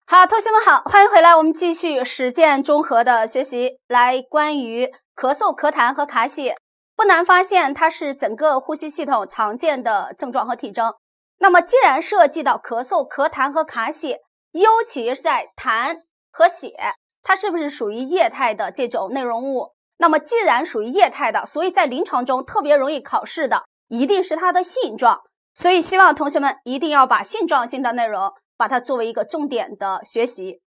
好，同学们好，欢迎回来，我们继续实践综合的学习，来关于咳嗽、咳痰和卡血。不难发现，它是整个呼吸系统常见的症状和体征。那么既然涉及到咳嗽、咳痰和卡血，尤其是在痰和血，它是不是属于液态的这种内容物？那么既然属于液态的，所以在临床中特别容易考试的一定是它的性状，所以希望同学们一定要把性状性的内容把它作为一个重点的学习。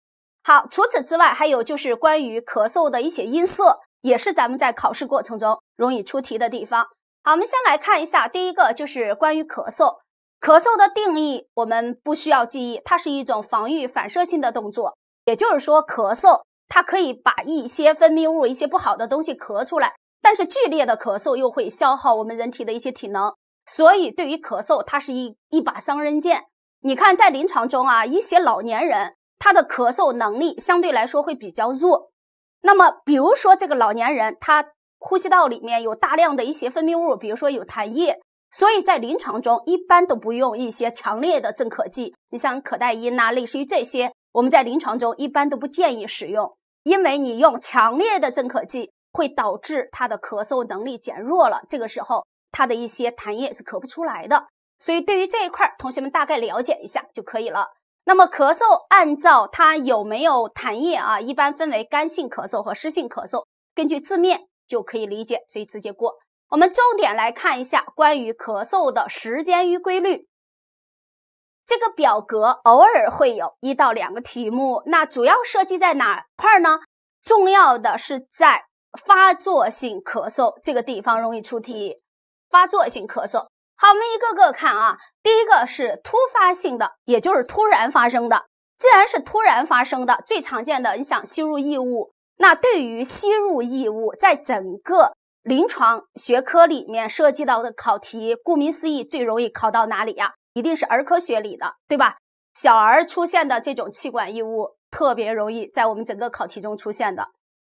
好，除此之外，还有就是关于咳嗽的一些音色，也是咱们在考试过程中容易出题的地方。好，我们先来看一下，第一个就是关于咳嗽。咳嗽的定义我们不需要记忆，它是一种防御反射性的动作，也就是说咳嗽它可以把一些分泌物、一些不好的东西咳出来，但是剧烈的咳嗽又会消耗我们人体的一些体能，所以对于咳嗽它是一把双刃剑。你看在临床中啊，一些老年人他的咳嗽能力相对来说会比较弱。那么比如说这个老年人他呼吸道里面有大量的一些分泌物，比如说有痰液，所以在临床中一般都不用一些强烈的镇咳剂，你像可待因啊，类似于这些，我们在临床中一般都不建议使用，因为你用强烈的镇咳剂会导致他的咳嗽能力减弱了，这个时候他的一些痰液是咳不出来的。所以对于这一块同学们大概了解一下就可以了。那么咳嗽按照它有没有痰液啊，一般分为干性咳嗽和湿性咳嗽，根据字面就可以理解，所以直接过。我们重点来看一下关于咳嗽的时间与规律。这个表格偶尔会有1到2个题目，那主要涉及在哪块呢？重要的是在发作性咳嗽这个地方容易出题。发作性咳嗽，好，我们一个个看啊。第一个是突发性的，也就是突然发生的。既然是突然发生的，最常见的你想吸入异物，那对于吸入异物在整个临床学科里面涉及到的考题，顾名思义最容易考到哪里呀？一定是儿科学里的，对吧？小儿出现的这种气管异物特别容易在我们整个考题中出现的。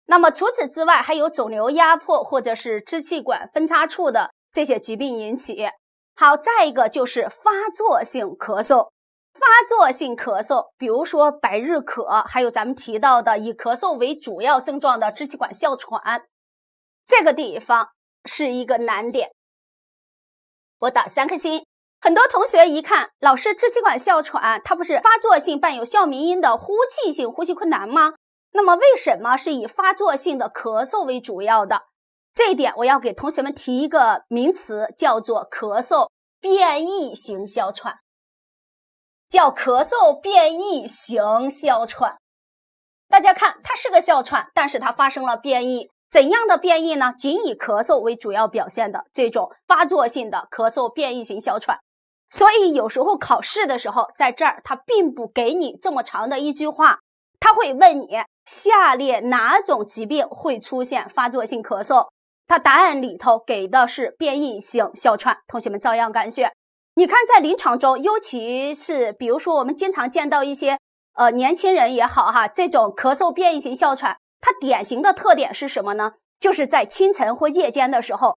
那么除此之外，还有肿瘤压迫或者是支气管分叉处的这些疾病引起。好，再一个就是发作性咳嗽。发作性咳嗽，比如说百日咳，还有咱们提到的以咳嗽为主要症状的支气管哮喘，这个地方是一个难点。我打3颗星。很多同学一看，老师支气管哮喘，它不是发作性伴有哮鸣音的呼气性呼吸困难吗？那么为什么是以发作性的咳嗽为主要的？这一点我要给同学们提一个名词，叫做咳嗽变异型哮喘，叫咳嗽变异型哮喘。大家看，它是个哮喘，但是它发生了变异。怎样的变异呢？仅以咳嗽为主要表现的这种发作性的咳嗽变异型哮喘。所以有时候考试的时候，在这儿它并不给你这么长的一句话，它会问你下列哪种疾病会出现发作性咳嗽，它答案里头给的是变异性哮喘，同学们照样干选。你看在临床中，尤其是比如说我们经常见到一些年轻人也好哈，这种咳嗽变异型哮喘，它典型的特点是什么呢？就是在清晨或夜间的时候，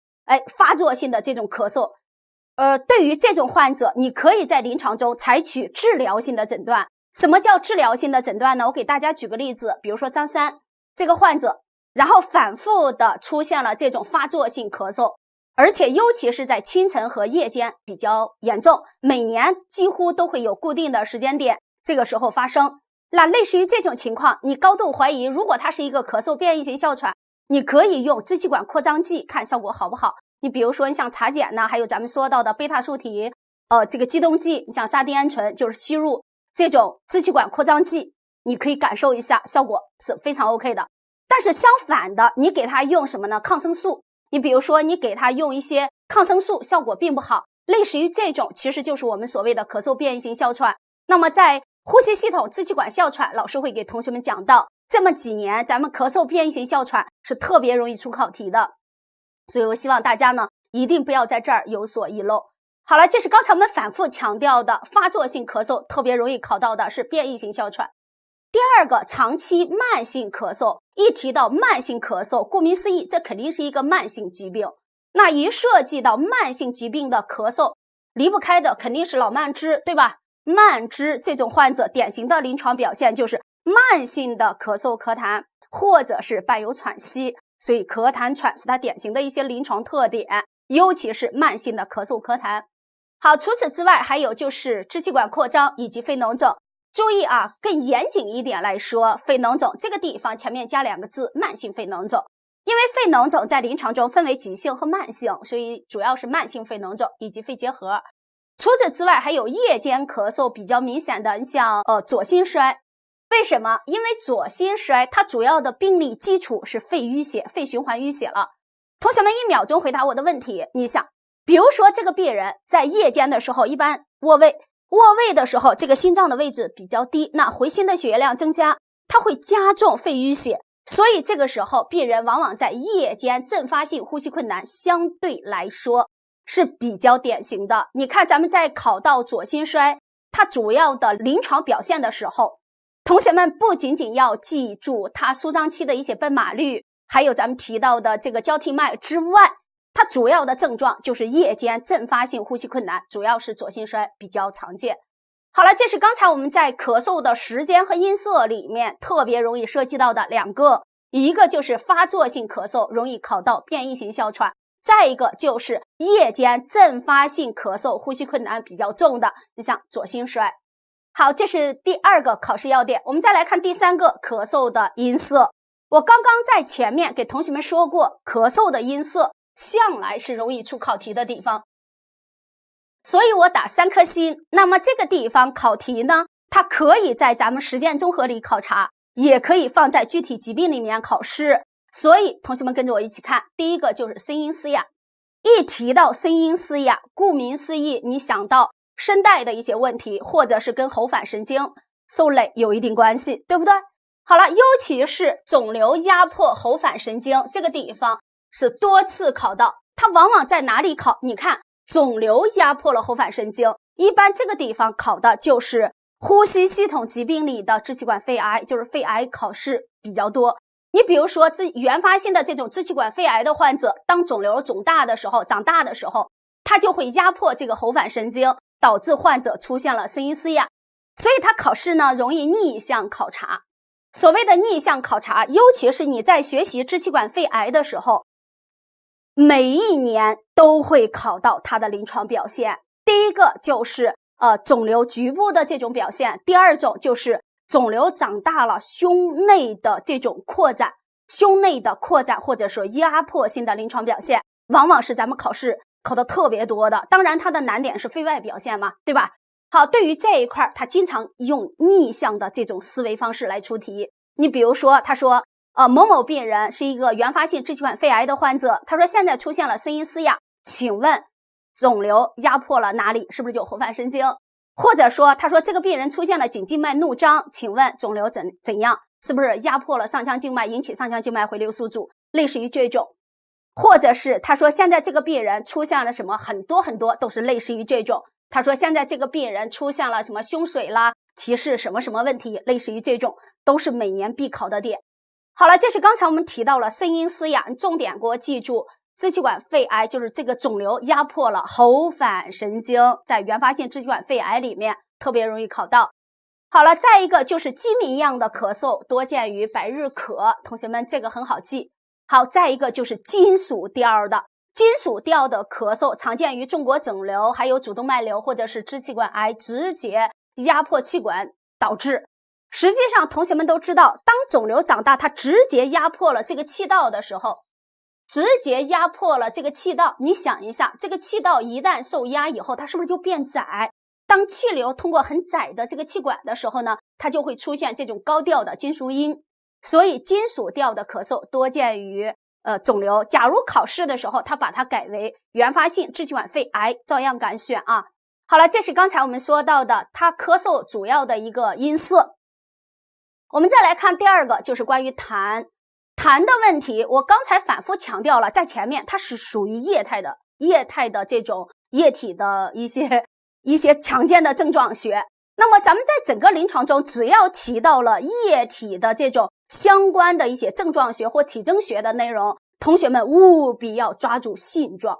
发作性的这种咳嗽。对于这种患者，你可以在临床中采取治疗性的诊断。什么叫治疗性的诊断呢？我给大家举个例子，比如说张三这个患者，然后反复的出现了这种发作性咳嗽，而且尤其是在清晨和夜间比较严重，每年几乎都会有固定的时间点，这个时候发生。那类似于这种情况，你高度怀疑，如果它是一个咳嗽变异型哮喘，你可以用支气管扩张剂看效果好不好。你比如说你像茶碱呢，还有咱们说到的贝塔树体这个激动剂，你像沙丁胺醇，就是吸入这种支气管扩张剂，你可以感受一下，效果是非常 OK 的。但是相反的，你给他用什么呢？抗生素，你比如说你给他用一些抗生素，效果并不好，类似于这种其实就是我们所谓的咳嗽变异型哮喘。那么在呼吸系统支气管哮喘，老师会给同学们讲到，这么几年咱们咳嗽变异型哮喘是特别容易出考题的，所以我希望大家呢一定不要在这儿有所遗漏。好了，这是刚才我们反复强调的发作性咳嗽特别容易考到的是变异型哮喘。第二个，长期慢性咳嗽，一提到慢性咳嗽，顾名思义，这肯定是一个慢性疾病。那一涉及到慢性疾病的咳嗽，离不开的肯定是老慢支，对吧？慢支这种患者典型的临床表现就是慢性的咳嗽咳痰，或者是伴有喘息，所以咳痰喘是它典型的一些临床特点，尤其是慢性的咳嗽咳痰。好，除此之外，还有就是支气管扩张以及肺脓肿。注意啊，更严谨一点来说，肺脓肿这个地方前面加2个字，慢性肺脓肿。因为肺脓肿在临床中分为急性和慢性，所以主要是慢性肺脓肿以及肺结核。除此之外，还有夜间咳嗽比较明显的，像左心衰。为什么？因为左心衰它主要的病理基础是肺淤血、肺循环淤血了。同学们1秒钟回答我的问题，你想，比如说这个病人在夜间的时候一般卧位的时候，这个心脏的位置比较低，那回心的血液量增加，它会加重肺淤血，所以这个时候病人往往在夜间阵发性呼吸困难相对来说是比较典型的。你看咱们在考到左心衰它主要的临床表现的时候，同学们不仅仅要记住它舒张期的一些奔马率，还有咱们提到的这个交替脉之外，它主要的症状就是夜间阵发性呼吸困难，主要是左心衰比较常见。好了，这是刚才我们在咳嗽的时间和音色里面特别容易涉及到的2个，一个就是发作性咳嗽，容易考到变异型哮喘，再一个就是夜间阵发性咳嗽，呼吸困难比较重的，你像左心衰。好，这是第2个考试要点。我们再来看第3个咳嗽的音色。我刚刚在前面给同学们说过，咳嗽的音色向来是容易出考题的地方，所以我打3颗星。那么这个地方考题呢，它可以在咱们实践综合里考察，也可以放在具体疾病里面考试。所以同学们跟着我一起看，第一个就是声音嘶哑。一提到声音嘶哑，顾名思义，你想到声带的一些问题，或者是跟喉返神经受累有一定关系，对不对？好了，尤其是肿瘤压迫喉返神经这个地方是多次考到，它往往在哪里考？你看，肿瘤压迫了喉返神经，一般这个地方考的就是呼吸系统疾病里的支气管肺癌，就是肺癌考试比较多。你比如说原发性的这种支气管肺癌的患者，当肿瘤长大的时候，它就会压迫这个喉返神经，导致患者出现了声音嘶哑，所以它考试呢容易逆向考察。所谓的逆向考察，尤其是你在学习支气管肺癌的时候，每一年都会考到它的临床表现。第一个就是肿瘤局部的这种表现，第2种就是肿瘤长大了胸内的这种扩展，或者说压迫性的临床表现，往往是咱们考试考的特别多的。当然它的难点是肺外表现嘛，对吧？好，对于这一块，他经常用逆向的这种思维方式来出题。你比如说，他说某某病人是一个原发性支气管肺癌的患者，他说现在出现了声音嘶哑，请问肿瘤压迫了哪里？是不是就喉返神经？或者说他说这个病人出现了颈静脉怒张，请问肿瘤怎样？是不是压迫了上腔静脉，引起上腔静脉回流输注，类似于这种。或者是他说现在这个病人出现了什么，很多都是类似于这种。他说现在这个病人出现了什么胸水啦，提示什么问题，类似于这种，都是每年必考的点。好了，这是刚才我们提到了声音嘶哑，重点给我记住，支气管肺癌就是这个肿瘤压迫了喉返神经，在原发性支气管肺癌里面特别容易考到。好了，再一个就是鸡鸣一样的咳嗽，多见于百日咳，同学们这个很好记。好，再一个就是金属调的咳嗽，常见于中国肿瘤，还有主动脉瘤或者是支气管癌直接压迫气管导致。实际上同学们都知道，当肿瘤长大，它直接压迫了这个气道的时候，你想一下，这个气道一旦受压以后，它是不是就变窄？当气流通过很窄的这个气管的时候呢，它就会出现这种高调的金属音。所以金属调的咳嗽多见于肿瘤。假如考试的时候他把它改为原发性支气管肺癌，照样敢选啊。好了，这是刚才我们说到的它咳嗽主要的一个音色。我们再来看第2个，就是关于痰的问题。我刚才反复强调了，在前面它是属于液态的这种液体的一些常见的症状学。那么咱们在整个临床中，只要提到了液体的这种相关的一些症状学或体征学的内容，同学们务必要抓住性状。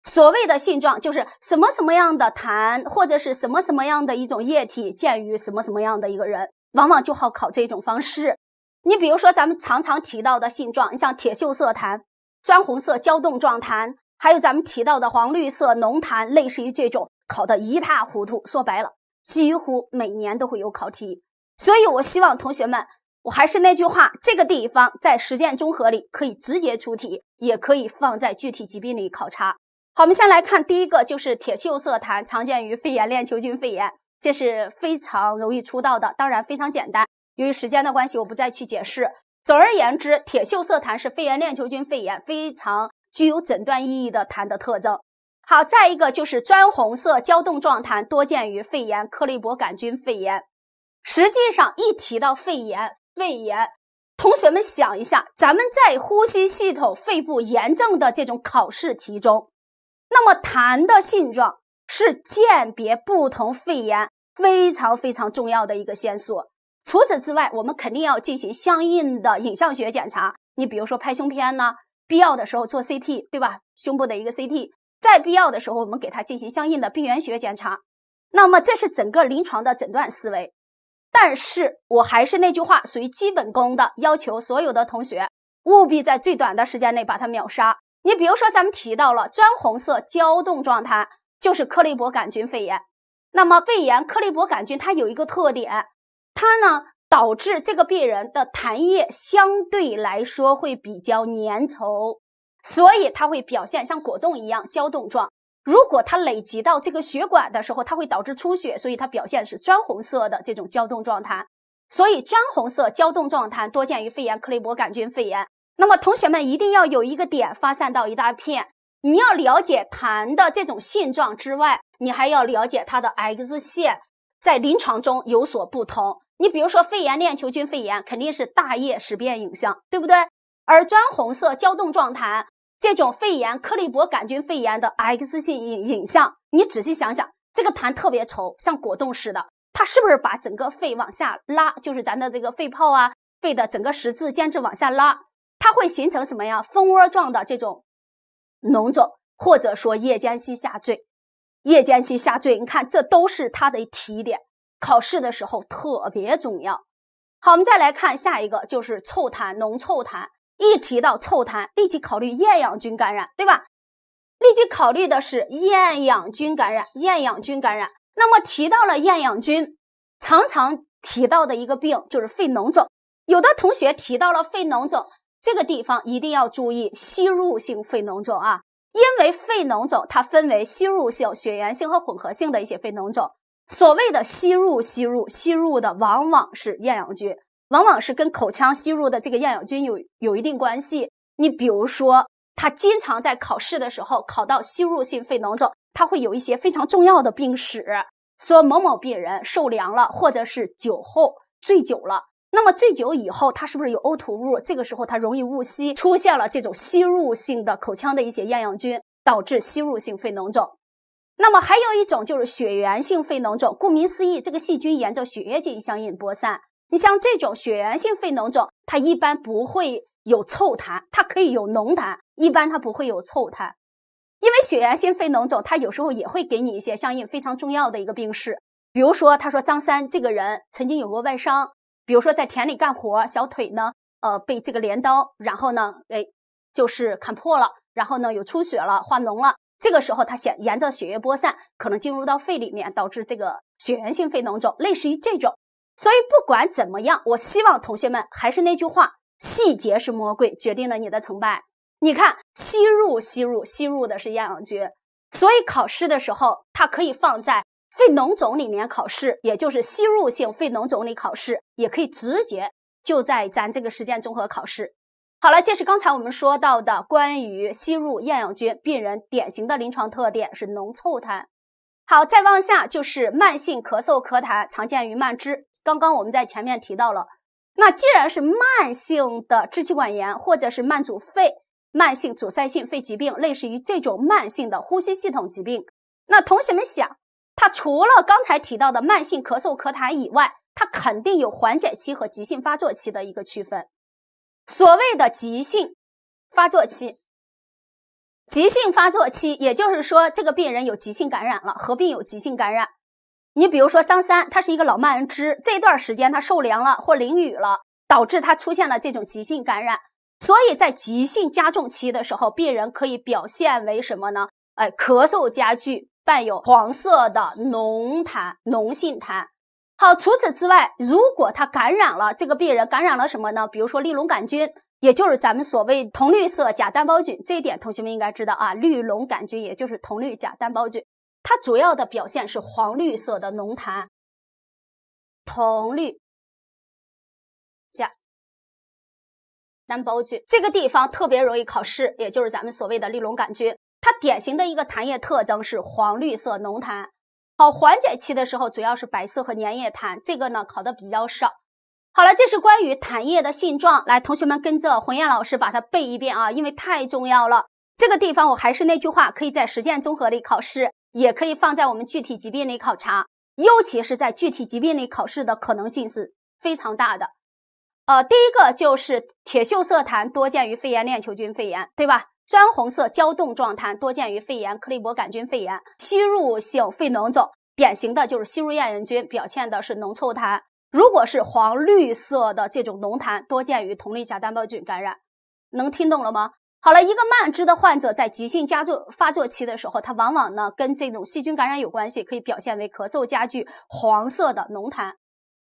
所谓的性状就是什么什么样的痰，或者是什么什么样的一种液体见于什么什么样的一个人，往往就好考这种方式。你比如说咱们常常提到的性状，你像铁锈色痰、砖红色胶冻状痰，还有咱们提到的黄绿色浓痰，类似于这种考得一塌糊涂。说白了，几乎每年都会有考题。所以我希望同学们，我还是那句话，这个地方在实践综合里可以直接出题，也可以放在具体疾病里考察。好，我们先来看第一个，就是铁锈色痰，常见于肺炎链球菌肺炎，这是非常容易出到的，当然非常简单。由于时间的关系，我不再去解释。总而言之，铁锈色痰是肺炎链球菌肺炎非常具有诊断意义的痰的特征。好，再一个就是砖红色胶冻状痰，多见于肺炎克利伯杆菌肺炎。实际上，一提到肺炎，同学们想一下，咱们在呼吸系统、肺部炎症的这种考试题中，那么痰的性状是鉴别不同肺炎非常非常重要的一个线索。除此之外，我们肯定要进行相应的影像学检查。你比如说拍胸片呢，必要的时候做 CT， 对吧？胸部的一个 CT， 在必要的时候我们给它进行相应的病原学检查。那么这是整个临床的诊断思维。但是我还是那句话，属于基本功的，要求所有的同学务必在最短的时间内把它秒杀。你比如说咱们提到了砖红色胶冻状痰，就是克利伯杆菌肺炎。那么肺炎克利伯杆菌它有一个特点，它呢导致这个病人的痰液相对来说会比较粘稠，所以它会表现像果冻一样胶冻状。如果它累积到这个血管的时候，它会导致出血，所以它表现是砖红色的这种胶冻状痰。所以砖红色胶冻状痰多见于肺炎克利伯杆菌肺炎。那么同学们一定要有一个点发散到一大片，你要了解痰的这种性状之外，你还要了解它的 X 线在临床中有所不同。你比如说肺炎链球菌肺炎肯定是大叶识别影像，对不对？而砖红色胶冻状痰这种肺炎克利伯杆菌肺炎的 X 性影像，你仔细想想，这个痰特别稠，像果冻似的，它是不是把整个肺往下拉，就是咱的这个肺泡啊，肺的整个十字间质往下拉，它会形成什么呀？蜂窝状的这种脓肿，或者说夜间隙下坠。夜间隙下坠，你看这都是它的提点，考试的时候特别重要。好，我们再来看下一个，就是臭痰、浓臭痰。一提到臭痰，立即考虑厌氧菌感染，对吧？立即考虑的是厌氧菌感染。那么提到了厌氧菌，常常提到的一个病就是肺脓肿。有的同学提到了肺脓肿，这个地方一定要注意吸入性肺脓肿啊，因为肺脓肿它分为吸入性、血源性和混合性的一些肺脓肿。所谓的吸入的往往是厌氧菌，往往是跟口腔吸入的这个厌氧菌有一定关系。你比如说，他经常在考试的时候考到吸入性肺脓肿，他会有一些非常重要的病史，说某某病人受凉了，或者是酒后醉酒了。那么醉酒以后，他是不是有呕吐物？这个时候他容易误吸，出现了这种吸入性的口腔的一些厌氧菌，导致吸入性肺脓肿。那么还有一种就是血源性肺脓肿，顾名思义，这个细菌沿着血液进行相应播散。你像这种血源性肺脓肿，它一般不会有臭痰，它可以有浓痰，一般它不会有臭痰。因为血源性肺脓肿，它有时候也会给你一些相应非常重要的一个病史，比如说他说张三这个人曾经有过外伤，比如说在田里干活，小腿呢被这个镰刀，然后呢就是砍破了，然后呢有出血了，化脓了，这个时候它沿着血液播散，可能进入到肺里面，导致这个血源性肺脓肿，类似于这种。所以不管怎么样，我希望同学们还是那句话，细节是魔鬼，决定了你的成败。你看吸入的是厌氧菌，所以考试的时候它可以放在肺脓肿里面考试，也就是吸入性肺脓肿里考试，也可以直接就在咱这个实践综合考试。好了，这是刚才我们说到的关于吸入厌氧菌病人典型的临床特点是浓臭痰。好，再往下就是慢性咳嗽咳痰，常见于慢支。刚刚我们在前面提到了，那既然是慢性的支气管炎，或者是慢阻肺、慢性阻塞性肺疾病，类似于这种慢性的呼吸系统疾病，那同学们想，它除了刚才提到的慢性咳嗽咳痰以外，它肯定有缓解期和急性发作期的一个区分。所谓的急性发作期，急性发作期，也就是说这个病人有急性感染了，合并有急性感染。你比如说张三，他是一个老慢支，这段时间他受凉了或淋雨了，导致他出现了这种急性感染。所以在急性加重期的时候，病人可以表现为什么呢？咳嗽加剧，伴有黄色的浓痰、脓性痰。好，除此之外，如果他感染了，这个病人感染了什么呢？比如说利龙杆菌，也就是咱们所谓铜绿色假单胞菌，这一点同学们应该知道啊，绿龙杆菌也就是铜绿假单胞菌，它主要的表现是黄绿色的脓痰，铜绿假单胞菌这个地方特别容易考试，也就是咱们所谓的利龙杆菌，它典型的一个痰液特征是黄绿色脓痰。好，缓解期的时候主要是白色和粘液痰，这个呢考的比较少。好了，这是关于痰液的性状，来，同学们跟着洪艳老师把它背一遍啊，因为太重要了。这个地方我还是那句话，可以在实践综合里考试，也可以放在我们具体疾病里考察，尤其是在具体疾病里考试的可能性是非常大的。第一个就是铁锈色痰多见于肺炎链球菌肺炎，对吧？砖红色胶冻状痰多见于肺炎克利伯杆菌肺炎，吸入性肺脓肿典型的就是吸入厌氧菌，表现的是浓臭痰。如果是黄绿色的这种浓痰，多见于铜绿假单胞菌感染。能听懂了吗？好了，一个慢支的患者在急性发作期的时候，它往往呢跟这种细菌感染有关系，可以表现为咳嗽加剧、黄色的浓痰。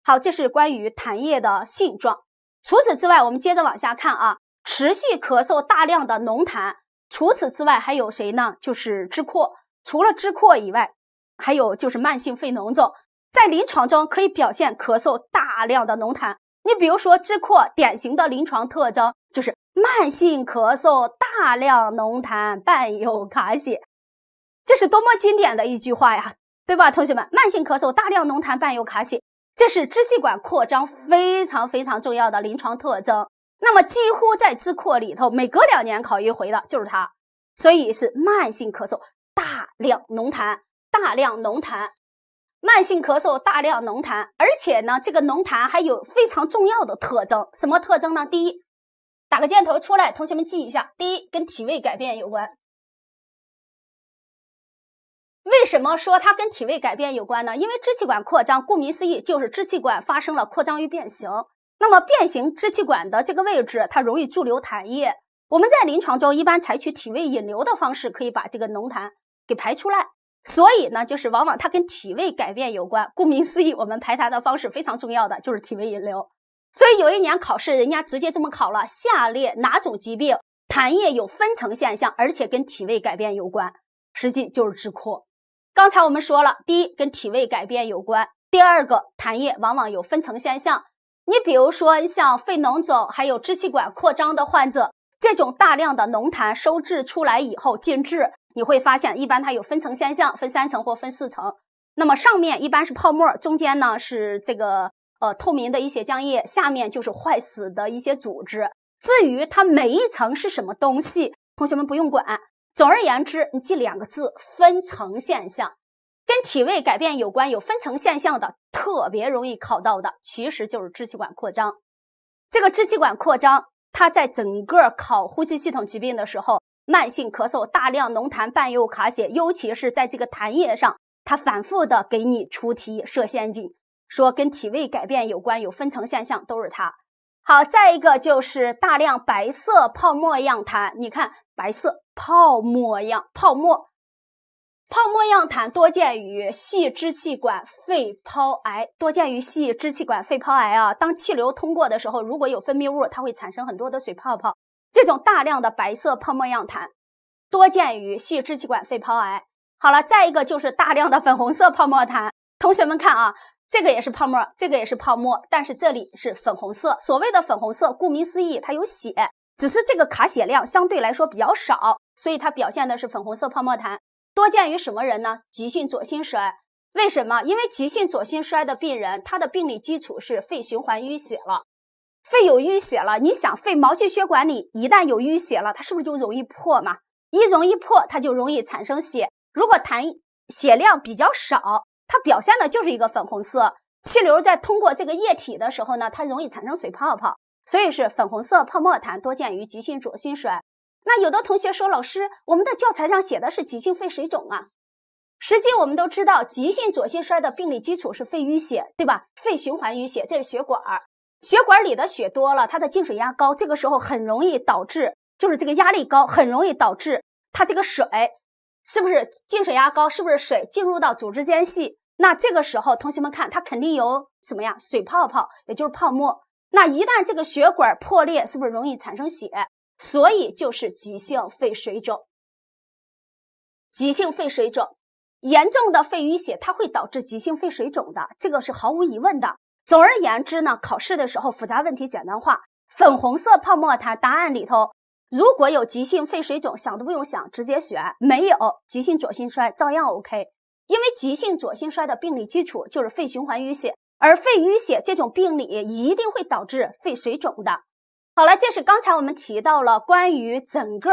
好，这是关于痰液的性状。除此之外，我们接着往下看啊，持续咳嗽大量的浓痰，除此之外还有谁呢？就是支扩。除了支扩以外，还有就是慢性肺脓肿，在临床中可以表现咳嗽大量的浓痰。你比如说支扩典型的临床特征就是慢性咳嗽大量浓痰伴有卡血，这是多么经典的一句话呀，对吧，同学们？慢性咳嗽大量浓痰伴有卡血，这是支气管扩张非常非常重要的临床特征。那么几乎在支扩里头，每隔2年考一回的就是它，所以是慢性咳嗽大量浓痰，大量浓痰。慢性咳嗽大量浓痰，而且呢，这个浓痰还有非常重要的特征，什么特征呢？第一，打个箭头出来，同学们记一下。第一，跟体位改变有关。为什么说它跟体位改变有关呢？因为支气管扩张，顾名思义就是支气管发生了扩张与变形。那么变形支气管的这个位置，它容易驻留痰液。我们在临床中一般采取体位引流的方式，可以把这个浓痰给排出来。所以呢，就是往往它跟体位改变有关。顾名思义，我们排痰的方式非常重要的就是体位引流。所以有一年考试，人家直接这么考了：下列哪种疾病痰液有分层现象，而且跟体位改变有关？实际就是支扩。刚才我们说了，第一，跟体位改变有关；第二个，痰液往往有分层现象。你比如说像肺脓肿还有支气管扩张的患者，这种大量的浓痰收治出来以后进治，你会发现一般它有分层现象，分3层或分4层。那么上面一般是泡沫，中间呢是这个透明的一些浆液，下面就是坏死的一些组织。至于它每一层是什么东西，同学们不用管。总而言之，你记2个字：分层现象。跟体位改变有关，有分层现象的，特别容易考到的，其实就是支气管扩张。这个支气管扩张，它在整个考呼吸系统疾病的时候，慢性咳嗽大量浓痰伴有卡血，尤其是在这个痰液上，它反复的给你出题设陷阱，说跟体位改变有关，有分层现象，都是它。好，再一个就是大量白色泡沫样痰，你看白色泡沫样泡沫样痰多见于细支气管肺泡癌，多见于细支气管肺泡癌啊。当气流通过的时候，如果有分泌物，它会产生很多的水泡泡。这种大量的白色泡沫样痰多见于细支气管肺泡癌。好了，再一个就是大量的粉红色泡沫痰。同学们看啊，这个也是泡沫，这个也是泡沫，但是这里是粉红色。所谓的粉红色，顾名思义，它有血，只是这个卡血量相对来说比较少，所以它表现的是粉红色泡沫痰。多见于什么人呢？急性左心衰。为什么？因为急性左心衰的病人，他的病理基础是肺循环淤血了。肺有淤血了，你想肺毛细血管里一旦有淤血了，它是不是就容易破嘛？一容易破，它就容易产生血。如果痰血量比较少，它表现的就是一个粉红色。气流在通过这个液体的时候呢，它容易产生水泡泡，所以是粉红色泡沫痰多见于急性左心衰。那有的同学说，老师，我们的教材上写的是急性肺水肿啊。实际我们都知道，急性左心衰的病理基础是肺淤血，对吧？肺循环淤血，这是血管，血管里的血多了，它的进水压高，这个时候很容易导致，就是这个压力高，很容易导致它这个水，是不是进水压高？是不是水进入到组织间隙？那这个时候，同学们看，它肯定有什么呀？水泡泡，也就是泡沫。那一旦这个血管破裂，是不是容易产生血？所以就是急性肺水肿。急性肺水肿，严重的肺淤血，它会导致急性肺水肿的，这个是毫无疑问的。总而言之呢，考试的时候复杂问题简单化，粉红色泡沫它答案里头，如果有急性肺水肿，想都不用想，直接选；没有急性左心衰，照样 OK。因为急性左心衰的病理基础就是肺循环淤血，而肺淤血这种病理一定会导致肺水肿的。好了，这是刚才我们提到了关于整个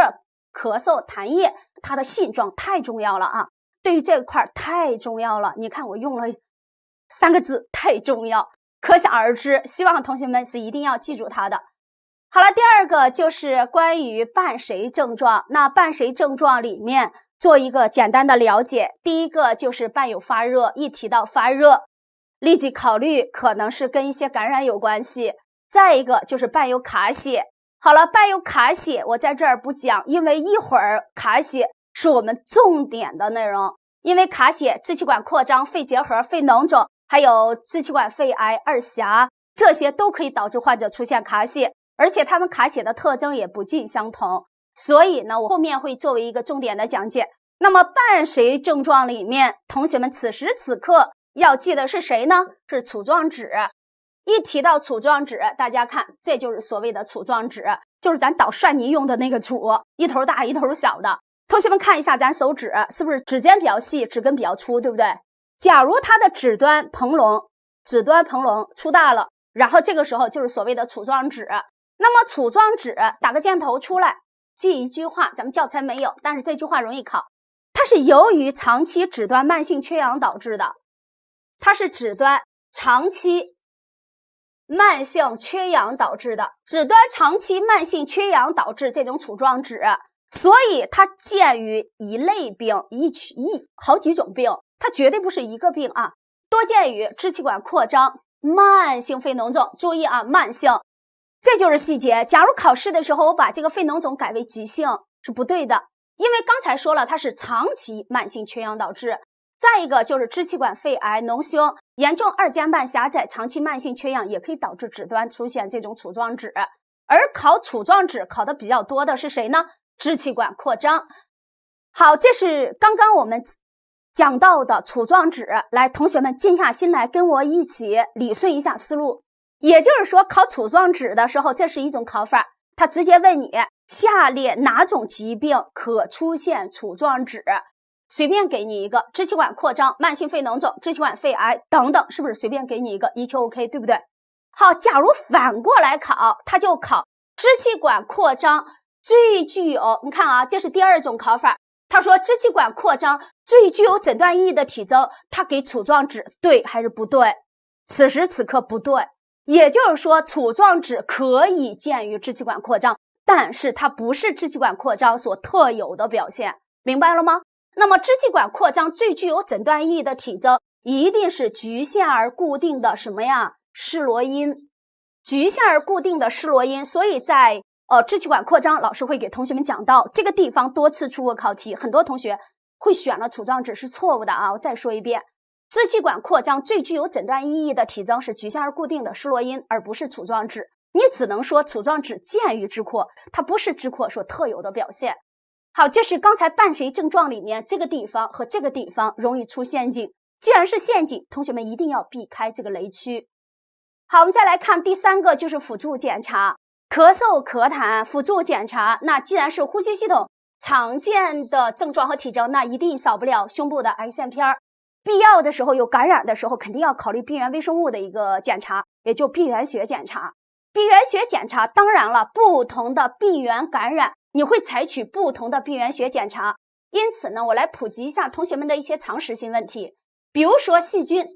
咳嗽痰液它的性状，太重要了啊！对于这一块太重要了。你看我用了3个字，太重要，可想而知。希望同学们是一定要记住它的。好了，第二个就是关于伴谁症状。那伴谁症状里面做一个简单的了解。第一个就是伴有发热，一提到发热，立即考虑可能是跟一些感染有关系。再一个就是伴有卡血。好了，伴有卡血我在这儿不讲，因为一会儿卡血是我们重点的内容。因为卡血、支气管扩张、肺结核、肺脓肿，还有支气管肺癌、二狭，这些都可以导致患者出现卡血，而且他们卡血的特征也不尽相同。所以呢，我后面会作为一个重点的讲解。那么伴谁症状里面，同学们此时此刻要记得是谁呢？是杵状指。一提到杵状指，大家看，这就是所谓的杵状指，就是咱捣蒜泥用的那个杵，一头大一头小的。同学们看一下咱手指，是不是指尖比较细，指根比较粗，对不对？假如它的指端膨隆粗大了，然后这个时候就是所谓的杵状指。那么杵状指打个箭头出来，记一句话，咱们教材没有，但是这句话容易考。它是由于长期指端慢性缺氧导致的，它是指端长期慢性缺氧导致的，指端长期慢性缺氧导致这种杵状指，所以它见于一类病，好几种病，它绝对不是一个病啊，多见于支气管扩张、慢性肺脓肿。注意啊，慢性，这就是细节。假如考试的时候我把这个肺脓肿改为急性是不对的，因为刚才说了它是长期慢性缺氧导致。再一个就是支气管肺癌、脓胸、严重二尖瓣狭窄、长期慢性缺氧也可以导致指端出现这种杵状指。而考杵状指考的比较多的是谁呢？支气管扩张。好，这是刚刚我们讲到的杵状指。来，同学们静下心来跟我一起理顺一下思路。也就是说，考杵状指的时候，这是一种考法，他直接问你下列哪种疾病可出现杵状指，随便给你一个，支气管扩张、慢性肺脓肿、支气管肺癌等等，是不是随便给你一个，一切 OK， 对不对？好，假如反过来考，他就考支气管扩张最具有，你看啊，这是第二种考法。他说支气管扩张最具有诊断意义的体征，他给杵状指对还是不对？此时此刻不对。也就是说，杵状指可以见于支气管扩张，但是它不是支气管扩张所特有的表现，明白了吗？那么支气管扩张最具有诊断意义的体征，一定是局限而固定的什么呀？施罗因，局限而固定的施罗因。所以在支气管扩张，老师会给同学们讲到这个地方多次出过考题，很多同学会选了杵状指是错误的啊。我再说一遍，支气管扩张最具有诊断意义的体征是局限而固定的施罗因，而不是杵状指。你只能说杵状指见于支扩，它不是支扩所特有的表现。好，这是刚才伴谁症状里面这个地方和这个地方容易出陷阱。既然是陷阱，同学们一定要避开这个雷区。好，我们再来看第三个，就是辅助检查。咳嗽、咳痰辅助检查，那既然是呼吸系统常见的症状和体征，那一定少不了胸部的 X 线片。必要的时候有感染的时候，肯定要考虑病原微生物的一个检查，也就病原学检查。病原学检查，当然了，不同的病原感染，你会采取不同的病原学检查。因此呢，我来普及一下同学们的一些常识性问题，比如说细菌，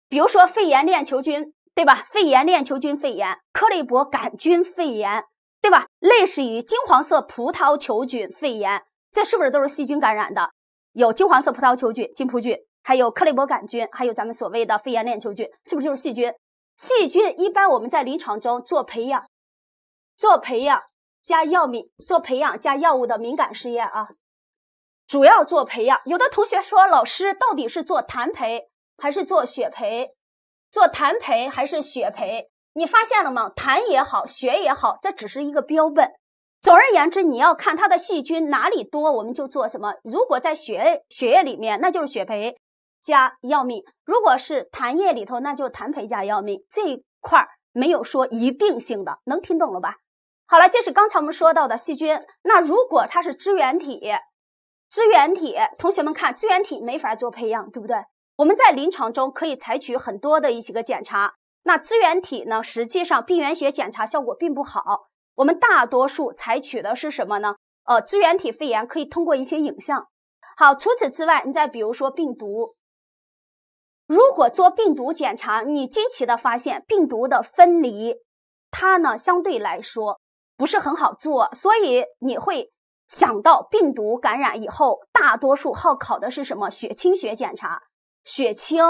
比如说肺炎链球菌，对吧？肺炎链球菌肺炎、克雷伯杆菌肺炎，对吧？类似于金黄色葡萄球菌肺炎，这是不是都是细菌感染的？有金黄色葡萄球菌、金葡菌，还有克雷伯杆菌，还有咱们所谓的肺炎链球菌，是不是就是细菌？细菌一般我们在临床中做培养加药敏，做培养加药物的敏感试验啊，主要做培养。有的同学说，老师到底是做痰培还是做血培？做痰培还是血培？你发现了吗？痰也好，血也好，这只是一个标本。总而言之，你要看它的细菌哪里多，我们就做什么。如果在血液里面，那就是血培加药敏；如果是痰液里头，那就痰培加药敏。这一块没有说一定性的，能听懂了吧？好了，这是刚才我们说到的细菌。那如果它是支原体，同学们看，支原体没法做培养，对不对？我们在临床中可以采取很多的一些个检查。那支原体呢，实际上病原学检查效果并不好。我们大多数采取的是什么呢？支原体肺炎可以通过一些影像。好，除此之外，你再比如说病毒，如果做病毒检查，你惊奇的发现病毒的分离，它呢相对来说不是很好做，所以你会想到病毒感染以后，大多数好考的是什么？血清学检查。血清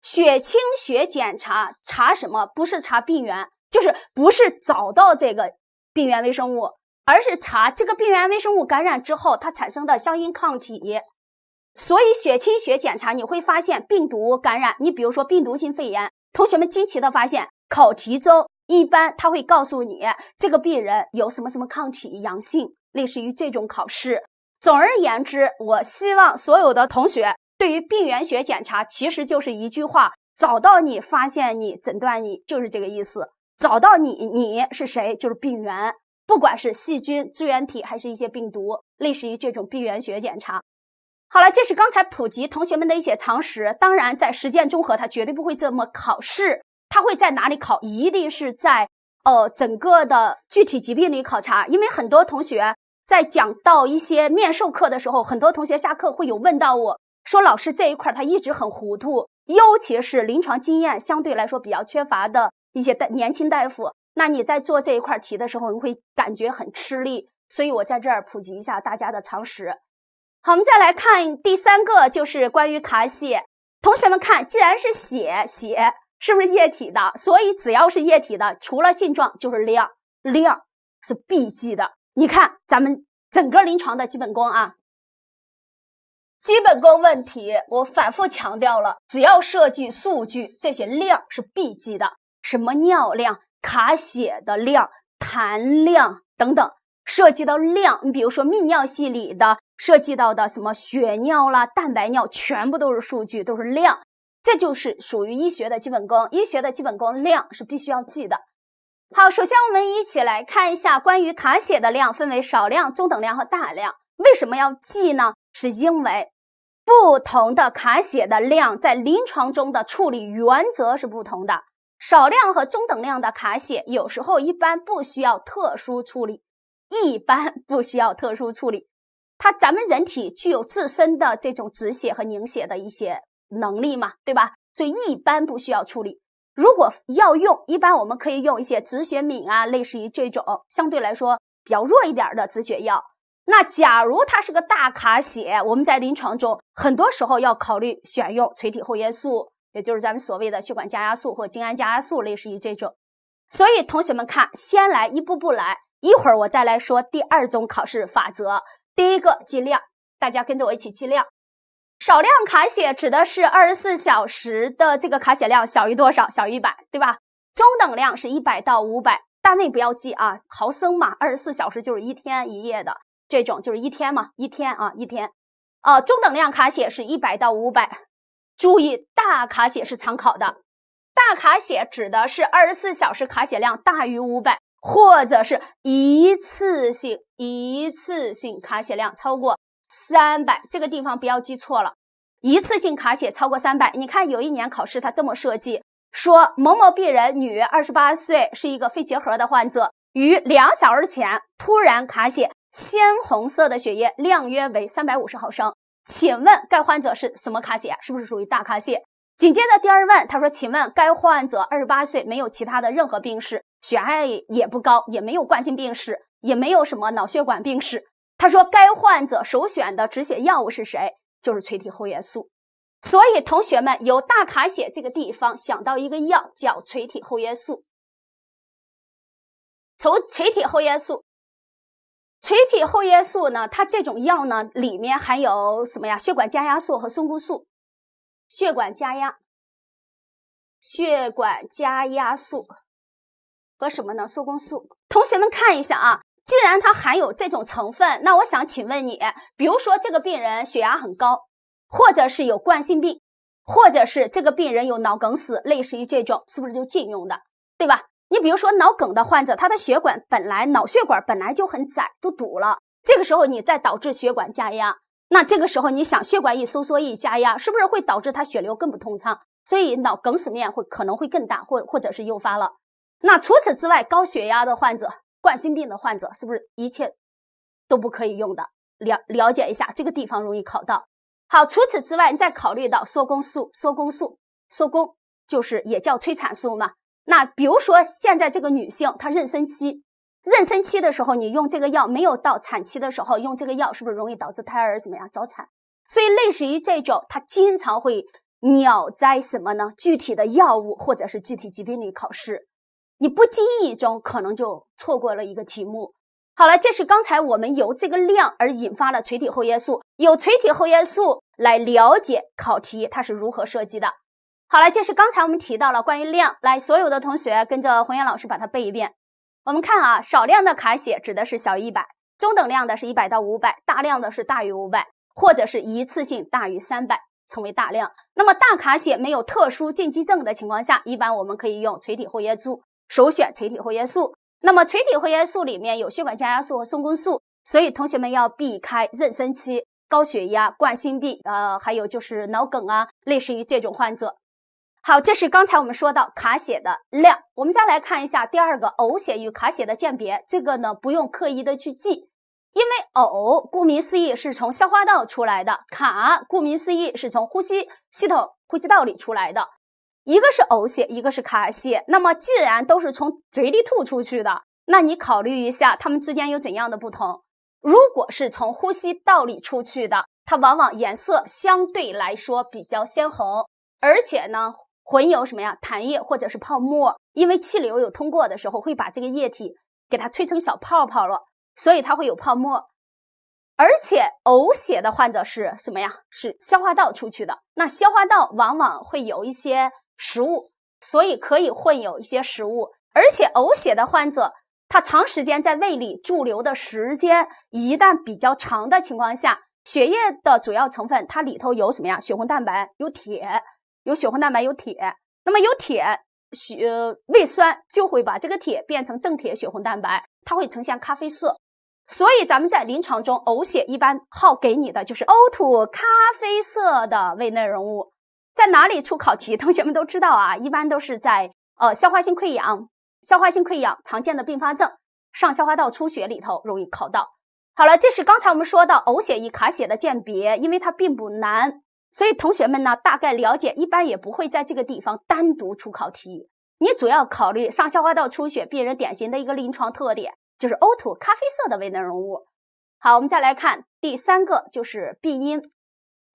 学检查查什么？不是查病原，就是不是找到这个病原微生物，而是查这个病原微生物感染之后它产生的相应抗体。所以血清学检查你会发现病毒感染，你比如说病毒性肺炎，同学们惊奇的发现考题中一般它会告诉你这个病人有什么什么抗体阳性，类似于这种考试。总而言之，我希望所有的同学对于病原学检查其实就是一句话，找到你，发现你，诊断你，就是这个意思。找到你是谁，就是病原，不管是细菌、支原体还是一些病毒，类似于这种病原学检查。好了，这是刚才普及同学们的一些常识。当然在实践综合它绝对不会这么考试，它会在哪里考？一定是在整个的具体疾病里考察。因为很多同学在讲到一些面授课的时候，很多同学下课会有问到我说，老师这一块他一直很糊涂，尤其是临床经验相对来说比较缺乏的一些年轻大夫，那你在做这一块题的时候，你会感觉很吃力。所以我在这儿普及一下大家的常识。好，我们再来看第三个，就是关于卡血。同学们看，既然是血是不是液体的？所以只要是液体的，除了性状就是量是必记的。你看咱们整个临床的基本功啊，基本功问题我反复强调了，只要涉及数据，这些量是必记的。什么尿量、卡血的量、痰量等等，涉及到量，你比如说泌尿系里的涉及到的什么血尿啦、蛋白尿，全部都是数据，都是量。这就是属于医学的基本功，医学的基本功量是必须要记的。好，首先我们一起来看一下关于卡血的量，分为少量、中等量和大量。为什么要记呢？是因为不同的卡血的量在临床中的处理原则是不同的。少量和中等量的卡血有时候一般不需要特殊处理，咱们人体具有自身的这种止血和凝血的一些能力嘛，对吧？所以一般不需要处理。如果要用，一般我们可以用一些止血醚啊，类似于这种相对来说比较弱一点的止血药。那假如它是个大卡血，我们在临床中很多时候要考虑选用垂体后叶素，也就是咱们所谓的血管加压素或精氨加压素，类似于这种。所以同学们看，先来一步步来，一会儿我再来说第二种考试法则。第一个记量，大家跟着我一起记量。少量卡血指的是24小时的这个卡血量小于多少？小于100，对吧？中等量是100到500，单位不要记啊，毫升嘛，24小时就是1天1夜的，这种就是1天嘛，一天。中等量卡血是100到500。注意，大卡血是常考的，大卡血指的是24小时卡血量大于500，或者是一次性卡血量超过300，这个地方不要记错了。一次性卡血超过300，你看有一年考试他这么设计，说某某病人女28岁，是一个肺结核的患者，于2小时前突然卡血，鲜红色的血液量约为350毫升。请问该患者是什么卡血？是不是属于大卡血？紧接着第二问，他说请问该患者28岁，没有其他的任何病史，血压也不高，也没有冠心病史，也没有什么脑血管病史。他说该患者首选的止血药物是谁？就是垂体后叶素。所以同学们由大卡血这个地方想到一个药叫垂体后叶素。垂体后叶素，垂体后叶素呢，它这种药呢里面含有什么呀？血管加压素和松固素。血管加压素和什么呢？松固素。同学们看一下啊，既然它含有这种成分，那我想请问你，比如说这个病人血压很高，或者是有冠心病，或者是这个病人有脑梗死，类似于这种，是不是就禁用的，对吧？你比如说脑梗的患者，他的血管脑血管本来就很窄，都堵了，这个时候你再导致血管加压，那这个时候你想血管一收缩一加压，是不是会导致他血流更不通畅？所以脑梗死面可能会更大，或者是诱发了。那除此之外，高血压的患者、冠心病的患者，是不是一切都不可以用的？了解一下，这个地方容易考到。好，除此之外，你再考虑到缩宫就是也叫催产素嘛。那比如说现在这个女性她妊娠期的时候，你用这个药，没有到产期的时候用这个药，是不是容易导致胎儿怎么样早产？所以类似于这种，它经常会鸟在什么呢？具体的药物或者是具体疾病里考试，你不经意中可能就错过了一个题目。好了，这是刚才我们由这个量而引发了垂体后叶素，有垂体后叶素来了解考题它是如何设计的。好了，这是刚才我们提到了关于量，来，所有的同学跟着红颜老师把它背一遍。我们看啊，少量的卡血指的是小于100，中等量的是100到500，大量的是大于500，或者是一次性大于300，称为大量。那么大卡血没有特殊禁忌症的情况下，一般我们可以用垂体后叶素，首选垂体后叶素。那么垂体后叶素里面有血管加压素和松宫素，所以同学们要避开妊娠期、高血压、冠心病，还有就是脑梗啊，类似于这种患者。好，这是刚才我们说到卡血的量。我们再来看一下第二个呕血与卡血的鉴别，这个呢不用刻意的去记，因为呕顾名思义是从消化道出来的，卡顾名思义是从呼吸系统呼吸道里出来的，一个是呕血，一个是卡血。那么既然都是从嘴里吐出去的，那你考虑一下它们之间有怎样的不同。如果是从呼吸道里出去的，它往往颜色相对来说比较鲜红，而且呢混有什么呀？痰液或者是泡沫，因为气流有通过的时候会把这个液体给它吹成小泡泡了，所以它会有泡沫。而且呕血的患者是什么呀？是消化道出去的，那消化道往往会有一些食物，所以可以混有一些食物。而且呕血的患者，他长时间在胃里驻留的时间一旦比较长的情况下，血液的主要成分它里头有什么呀？血红蛋白，有铁，有血红蛋白，有铁。那么有铁，胃酸就会把这个铁变成正铁血红蛋白，它会呈现咖啡色。所以咱们在临床中呕血一般好给你的就是呕吐咖啡色的胃内容物。在哪里出考题？同学们都知道啊，一般都是在消化性溃疡常见的并发症，上消化道出血里头容易考到。好了，这是刚才我们说到呕血与卡血的鉴别，因为它并不难，所以同学们呢大概了解，一般也不会在这个地方单独出考题。你主要考虑上消化道出血病人典型的一个临床特点，就是呕吐咖啡色的胃内容物。好，我们再来看第三个，就是病因。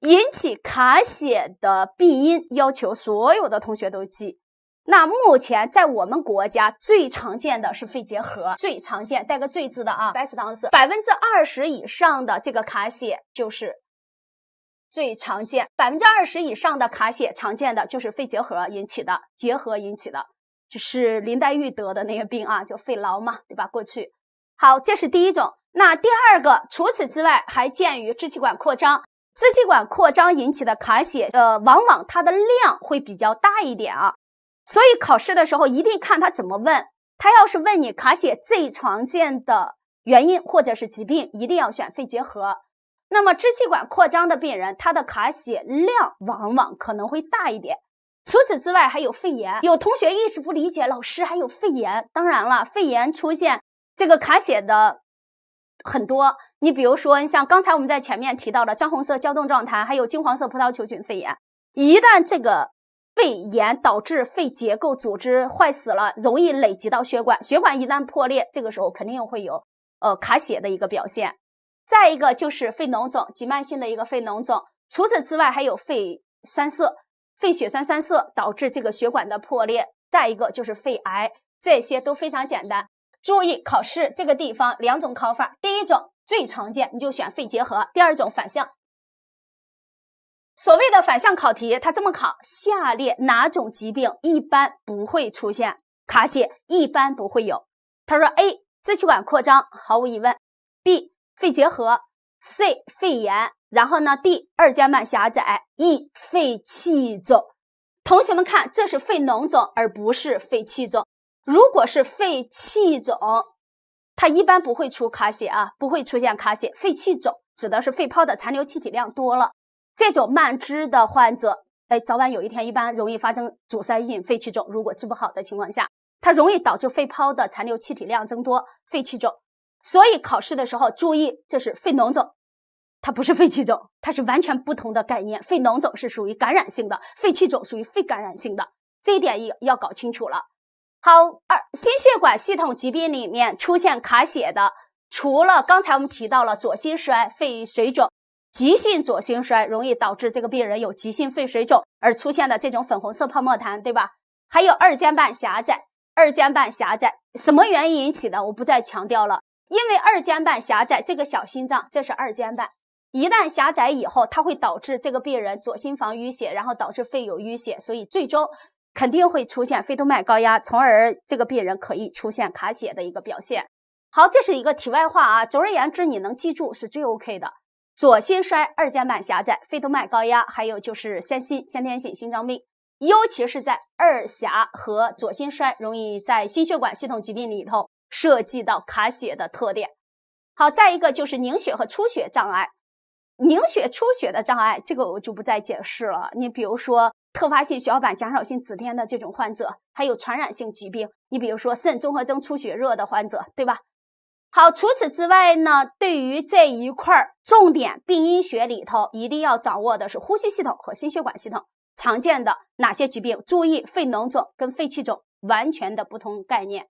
引起卡血的病因要求所有的同学都记。那目前在我们国家最常见的是肺结核，最常见带个最字的啊 ，20% 以上的这个卡血就是最常见，20%以上的卡血常见的就是肺结核引起的，就是林黛玉得的那个病啊，就肺痨嘛，对吧？过去。好，这是第一种。那第二个，除此之外还见于支气管扩张。支气管扩张引起的卡血，往往它的量会比较大一点啊，所以考试的时候一定看他怎么问。他要是问你卡血最常见的原因或者是疾病，一定要选肺结核。那么支气管扩张的病人，他的卡血量往往可能会大一点。除此之外还有肺炎，有同学一直不理解，老师还有肺炎。当然了，肺炎出现这个卡血的很多，你比如说像刚才我们在前面提到的张红色胶冻状痰，还有金黄色葡萄球菌肺炎，一旦这个肺炎导致肺结构组织坏死了，容易累积到血管，血管一旦破裂，这个时候肯定会有卡血的一个表现。再一个就是肺脓肿，急慢性的一个肺脓肿。除此之外还有肺栓塞、肺血栓栓塞导致这个血管的破裂。再一个就是肺癌，这些都非常简单。注意考试这个地方2种考法，第一种最常见，你就选肺结核；第二种反向。所谓的反向考题，它这么考：下列哪种疾病一般不会出现卡血？一般不会有。他说 A 支气管扩张，毫无疑问 ；B 肺结核 ；C 肺炎，然后呢 D 二尖瓣狭窄 ；E 肺气肿。同学们看，这是肺脓肿，而不是肺气肿。如果是肺气肿，它一般不会出卡血啊，不会出现卡血。肺气肿指的是肺泡的残留气体量多了。这种慢支的患者，早晚有一天一般容易发生阻塞性肺气肿，如果治不好的情况下，它容易导致肺泡的残留气体量增多，肺气肿。所以考试的时候注意，这是肺脓肿，它不是肺气肿，它是完全不同的概念。肺脓肿是属于感染性的，肺气肿属于非感染性的，这一点要搞清楚了。好，心血管系统疾病里面出现卡血的，除了刚才我们提到了左心衰、肺水肿。急性左心衰容易导致这个病人有急性肺水肿而出现的这种粉红色泡沫痰，对吧？还有二尖瓣狭窄，二尖瓣狭窄什么原因引起的？我不再强调了，因为二尖瓣狭窄，这个小心脏，这是二尖瓣，一旦狭窄以后，它会导致这个病人左心房淤血，然后导致肺有淤血，所以最终肯定会出现肺动脉高压，从而这个病人可以出现卡血的一个表现。好，这是一个题外话啊，总而言之，你能记住是最 OK 的。左心衰、二尖瓣狭窄、肺动脉高压，还有就是先天性心脏病，尤其是在二狭和左心衰容易在心血管系统疾病里头涉及到卡血的特点。好，再一个就是凝血和出血障碍。凝血出血的障碍，这个我就不再解释了。你比如说特发性血小板减少性紫癜的这种患者，还有传染性疾病，你比如说肾综合征出血热的患者，对吧？好，除此之外呢，对于这一块重点病因学里头一定要掌握的是呼吸系统和心血管系统常见的哪些疾病。注意，肺脓肿跟肺气肿完全的不同概念。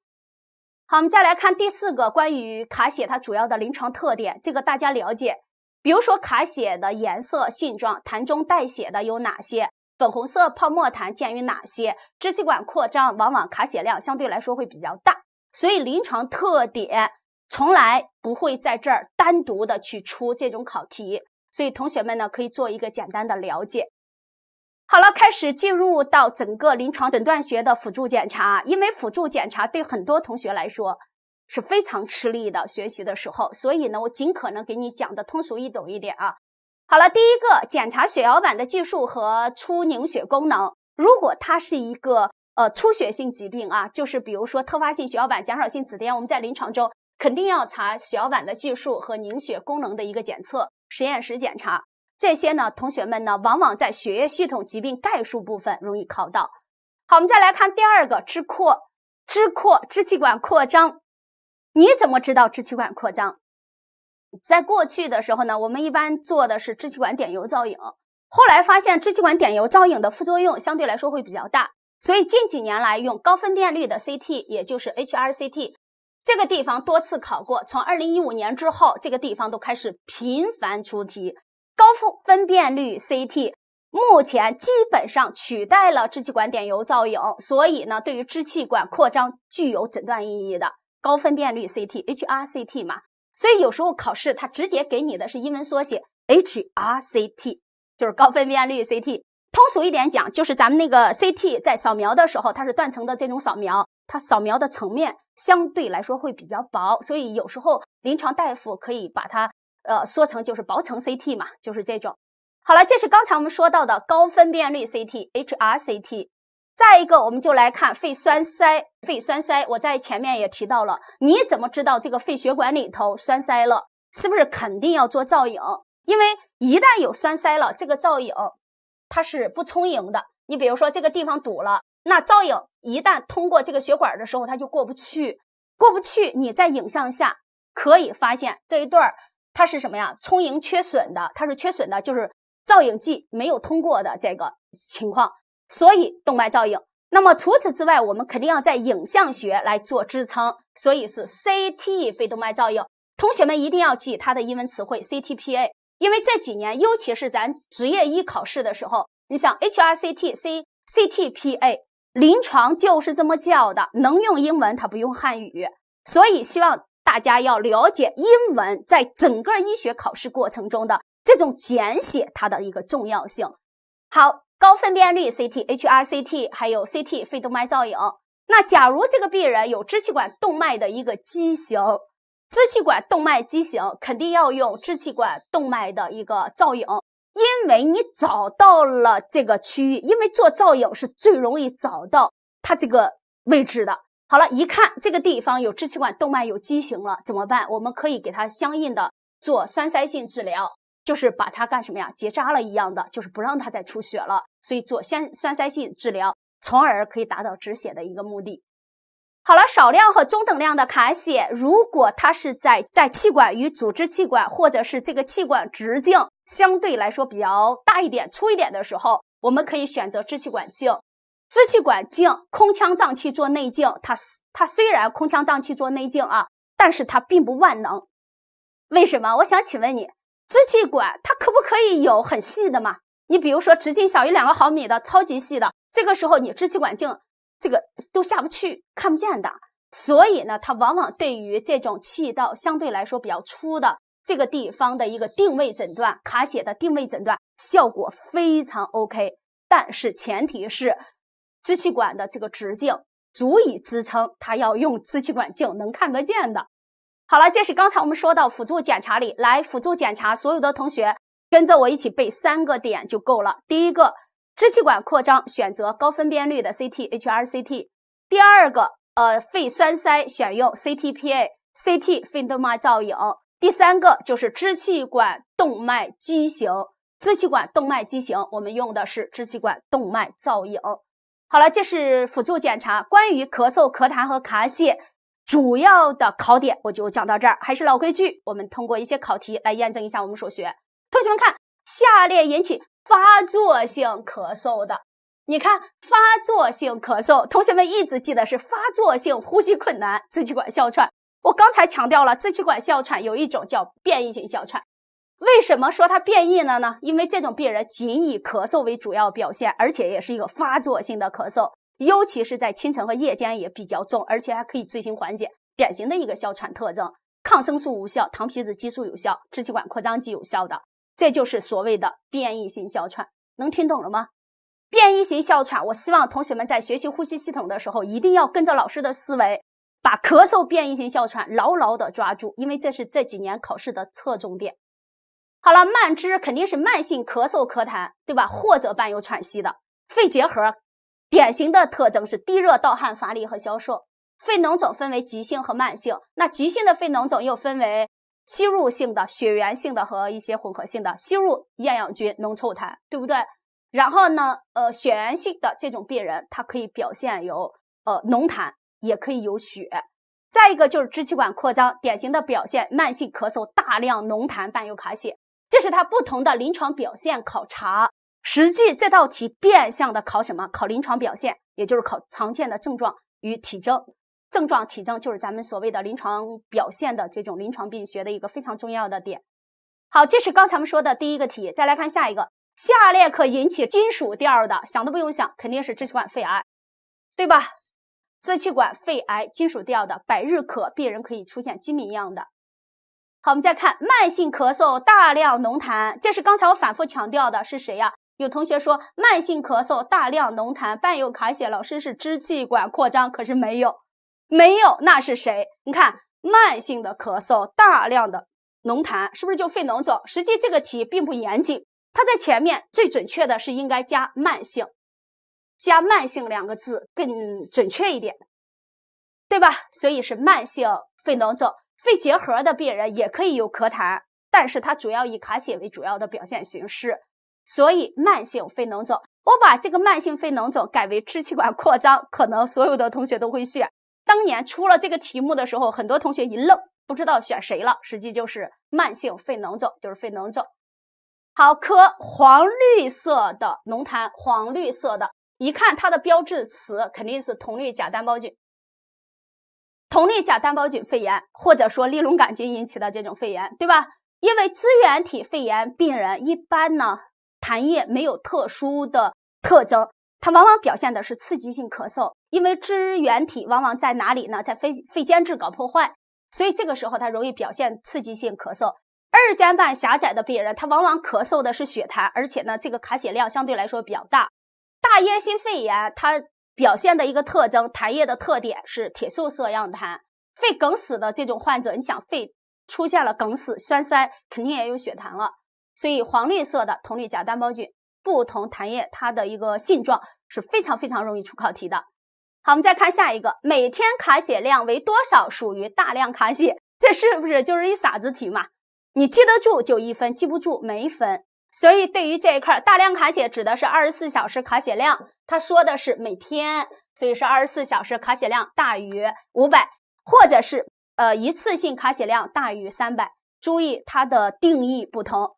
好，我们再来看第4个关于卡血它主要的临床特点，这个大家了解。比如说卡血的颜色、性状，痰中带血的有哪些？粉红色泡沫痰见于哪些？支气管扩张往往卡血量相对来说会比较大，所以临床特点从来不会在这儿单独的去出这种考题，所以同学们呢可以做一个简单的了解。好了，开始进入到整个临床诊断学的辅助检查，因为辅助检查对很多同学来说是非常吃力的，学习的时候，所以呢我尽可能给你讲的通俗易懂一点啊。好了，第一个检查血小板的计数和出凝血功能，如果它是一个出血性疾病啊，就是比如说特发性血小板减少性紫癜，我们在临床中肯定要查血小板的计数和凝血功能的一个检测，实验室检查。这些呢，同学们呢，往往在血液系统疾病概述部分容易考到。好，我们再来看第2个支扩，支气管扩张。你怎么知道支气管扩张？在过去的时候呢，我们一般做的是支气管点油造影，后来发现支气管点油造影的副作用相对来说会比较大，所以近几年来用高分辨率的 CT， 也就是 HRCT。这个地方多次考过，从2015年之后，这个地方都开始频繁出题。高分辨率 CT 目前基本上取代了支气管点油造影，所以呢，对于支气管扩张具有诊断意义的高分辨率 CT HRCT 嘛，所以有时候考试它直接给你的是英文缩写 HRCT， 就是高分辨率 CT。通俗一点讲，就是咱们那个 CT 在扫描的时候，它是断层的这种扫描，它扫描的层面相对来说会比较薄，所以有时候临床大夫可以把它缩成就是薄层 CT 嘛，就是这种。好了，这是刚才我们说到的高分辨率 CT HRCT。再一个，我们就来看肺栓塞。肺栓塞我在前面也提到了，你怎么知道这个肺血管里头栓塞了？是不是肯定要做造影？因为一旦有栓塞了，这个造影它是不充盈的。你比如说这个地方堵了，那造影一旦通过这个血管的时候，它就过不去，你在影像下可以发现这一段它是什么呀？充盈缺损的，它是缺损的，就是造影剂没有通过的这个情况。所以动脉造影。那么除此之外，我们肯定要在影像学来做支撑，所以是 CT 肺动脉造影。同学们一定要记它的英文词汇 CTPA， 因为这几年尤其是咱职业医考试的时候，你想 HRCT、CTPA 临床就是这么教的，能用英文它不用汉语，所以希望大家要了解英文在整个医学考试过程中的这种简写它的一个重要性。好，高分辨率 CT、HRCT 还有 CT 肺动脉造影。那假如这个病人有支气管动脉的一个畸形，支气管动脉畸形肯定要用支气管动脉的一个造影，因为你找到了这个区域，因为做造影是最容易找到它这个位置的。好了，一看这个地方有支气管动脉有畸形了，怎么办？我们可以给它相应的做栓塞性治疗，就是把它干什么呀？结扎了一样的，就是不让它再出血了，所以做栓塞性治疗，从而可以达到止血的一个目的。好了，少量和中等量的卡血，如果它是在气管与主支气管或者是这个气管直径相对来说比较大一点、粗一点的时候，我们可以选择支气管镜。支气管镜空腔脏器做内镜，它虽然空腔脏器做内镜啊，但是它并不万能。为什么？我想请问你，支气管它可不可以有很细的嘛？你比如说直径小于2个毫米的超级细的，这个时候你支气管镜这个都下不去，看不见的。所以呢，它往往对于这种气道相对来说比较粗的这个地方的一个定位诊断，卡血的定位诊断效果非常 OK， 但是前提是支气管的这个直径足以支撑它要用支气管镜能看得见的。好了，这是刚才我们说到辅助检查里，来辅助检查，所有的同学跟着我一起背3个点就够了。第一个，支气管扩张选择高分辨率的 CT、HRCT。第二个，肺栓塞选用 CTPA、CT 肺动脉造影。第三个就是支气管动脉畸形，支气管动脉畸形我们用的是支气管动脉造影。好了，这是辅助检查。关于咳嗽、咳痰和卡血主要的考点我就讲到这儿，还是老规矩，我们通过一些考题来验证一下我们所学。同学们看，下列引起发作性咳嗽的，你看发作性咳嗽，同学们一直记得是发作性呼吸困难、支气管哮喘。我刚才强调了，支气管哮喘有一种叫变异性哮喘。为什么说它变异了呢？因为这种病人仅以咳嗽为主要表现，而且也是一个发作性的咳嗽，尤其是在清晨和夜间也比较重，而且还可以自行缓解，典型的一个哮喘特征。抗生素无效，糖皮质激素有效，支气管扩张剂有效的，这就是所谓的变异性哮喘。能听懂了吗？变异性哮喘，我希望同学们在学习呼吸系统的时候，一定要跟着老师的思维，把咳嗽变异性哮喘牢牢的抓住，因为这是这几年考试的侧重点。好了，慢支肯定是慢性咳嗽咳痰，对吧？或者伴有喘息的。肺结核典型的特征是低热、盗汗、乏力和消瘦。肺脓肿分为急性和慢性，那急性的肺脓肿又分为吸入性的、血源性的和一些混合性的。吸入厌氧菌、脓臭痰，对不对？然后呢，血源性的这种病人，它可以表现有脓痰，也可以有血。再一个就是支气管扩张，典型的表现慢性咳嗽、大量脓痰伴有卡血。这是它不同的临床表现考察。实际这道题变相的考什么？考临床表现，也就是考常见的症状与体征。症状体征就是咱们所谓的临床表现的这种临床病学的一个非常重要的点。好，这是刚才我们说的第一个题。再来看下一个，下列可引起金属调的，想都不用想，肯定是支气管肺癌，对吧？支气管肺癌金属调的，百日咳，病人可以出现金明样的。好，我们再看慢性咳嗽、大量脓痰，这是刚才我反复强调的，是谁呀？有同学说慢性咳嗽、大量脓痰伴有卡血，老师是支气管扩张，可是没有，那是谁？你看慢性的咳嗽、大量的脓痰，是不是就肺脓肿？实际这个题并不严谨，它在前面最准确的是应该加慢性，加慢性2个字更准确一点，对吧？所以是慢性肺脓肿。肺结核的病人也可以有咳痰，但是它主要以卡血为主要的表现形式，所以慢性肺脓肿。我把这个慢性肺脓肿改为支气管扩张，可能所有的同学都会选。当年出了这个题目的时候，很多同学一愣，不知道选谁了，实际就是慢性肺脓肿，就是肺脓肿。好，咳黄绿色的脓痰，黄绿色的，一看它的标志词肯定是铜绿假单胞菌。铜绿假单胞菌肺炎，或者说利龙杆菌引起的这种肺炎，对吧？因为支原体肺炎病人一般呢，痰液没有特殊的特征，它往往表现的是刺激性咳嗽，因为支原体往往在哪里呢？在肺间质搞破坏，所以这个时候它容易表现刺激性咳嗽。二尖瓣狭窄的病人，他往往咳嗽的是血痰，而且呢，这个卡血量相对来说比较大。大叶性肺炎，它表现的一个特征，痰液的特点是铁锈色样痰。肺梗死的这种患者，你想肺出现了梗死、栓塞，肯定也有血痰了。所以黄绿色的铜绿假单胞菌不同痰液，它的一个性状是非常容易出考题的。好，我们再看下一个，每天卡血量为多少属于大量卡血？这是不是就是一傻子题嘛？你记得住就1分，记不住没分。所以对于这一块，大量卡血指的是24小时卡血量，它说的是每天，所以是24小时卡血量大于500，或者是一次性卡血量大于300。注意它的定义不同。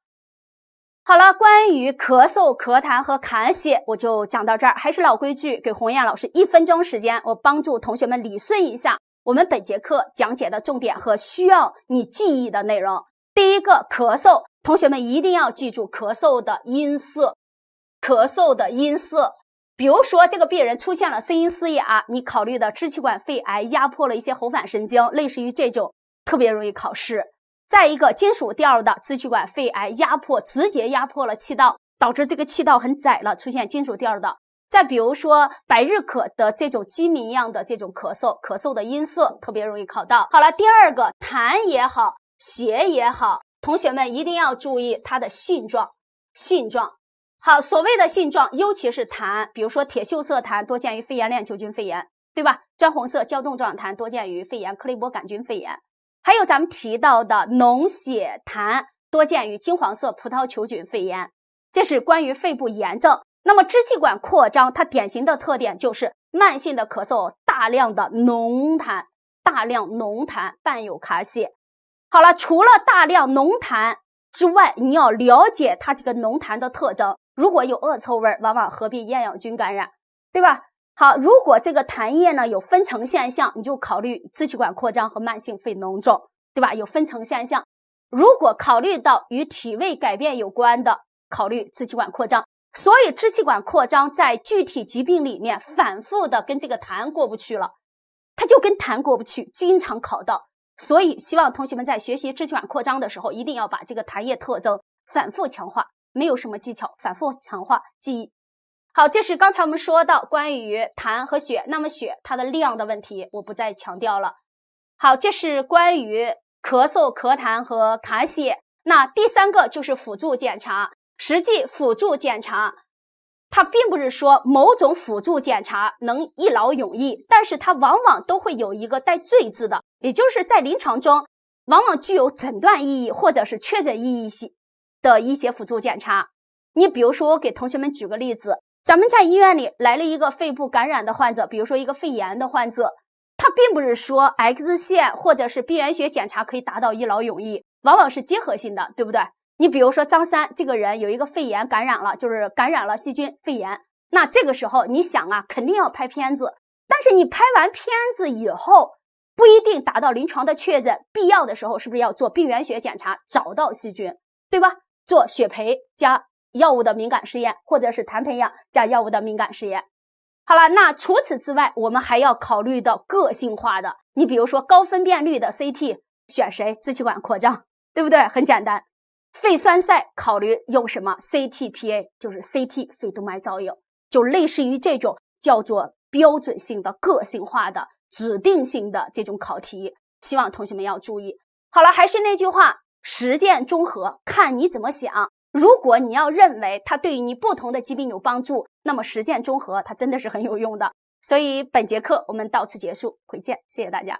好了，关于咳嗽、咳痰和卡血，我就讲到这儿。还是老规矩，给红艳老师1分钟时间，我帮助同学们理顺一下我们本节课讲解的重点和需要你记忆的内容。第一个，咳嗽，同学们一定要记住咳嗽的音色。咳嗽的音色，比如说这个病人出现了声音嘶哑，你考虑的支气管肺癌压迫了一些喉返神经，类似于这种特别容易考试。再一个，金属调的支气管肺癌压迫，直接压迫了气道，导致这个气道很窄了，出现金属调的。再比如说百日咳的这种鸡鸣样的这种咳嗽，咳嗽的音色特别容易考到。好了，第二个，痰也好，血也好，同学们一定要注意它的性状。好，所谓的性状，尤其是痰，比如说铁锈色痰多见于肺炎链球菌肺炎，对吧？砖红色胶冻状痰多见于肺炎克雷伯杆菌肺炎。还有咱们提到的脓血痰多见于金黄色葡萄球菌肺炎，这是关于肺部炎症。那么支气管扩张，它典型的特点就是慢性的咳嗽，大量的浓痰伴有卡血。好了，除了大量浓痰之外，你要了解它这个浓痰的特征。如果有恶臭味，往往合并厌氧菌感染，对吧？好，如果这个痰液呢有分层现象，你就考虑支气管扩张和慢性肺脓肿，对吧？有分层现象。如果考虑到与体位改变有关的，考虑支气管扩张。所以支气管扩张在具体疾病里面反复的跟这个痰过不去了，它就跟痰过不去，经常考到。所以希望同学们在学习支气管扩张的时候，一定要把这个痰液特征反复强化，没有什么技巧，反复强化记忆。好，这是刚才我们说到关于痰和血，那么血它的量的问题我不再强调了。好，这是关于咳嗽、咳痰和卡血。那第三个就是辅助检查。实际辅助检查它并不是说某种辅助检查能一劳永逸，但是它往往都会有一个带缀字的，也就是在临床中往往具有诊断意义或者是确诊意义的一些辅助检查。你比如说，我给同学们举个例子，咱们在医院里来了一个肺部感染的患者，比如说一个肺炎的患者，他并不是说 X 线或者是病原学检查可以达到一劳永逸，往往是结合性的，对不对？你比如说张三这个人有一个肺炎感染了，就是感染了细菌肺炎，那这个时候你想啊，肯定要拍片子，但是你拍完片子以后不一定达到临床的确诊，必要的时候是不是要做病原学检查找到细菌，对吧？做血培加药物的敏感试验，或者是痰培养加药物的敏感试验。好了，那除此之外，我们还要考虑到个性化的，你比如说高分辨率的 CT 选谁？支气管扩张，对不对？很简单。肺栓塞考虑用什么 CTPA， 就是 CT 肺动脉造影，就类似于这种叫做标准性的、个性化的、指定性的这种考题，希望同学们要注意。好了，还是那句话，实践综合，看你怎么想。如果你要认为它对于你不同的疾病有帮助，那么实践综合它真的是很有用的。所以本节课我们到此结束，回见，谢谢大家。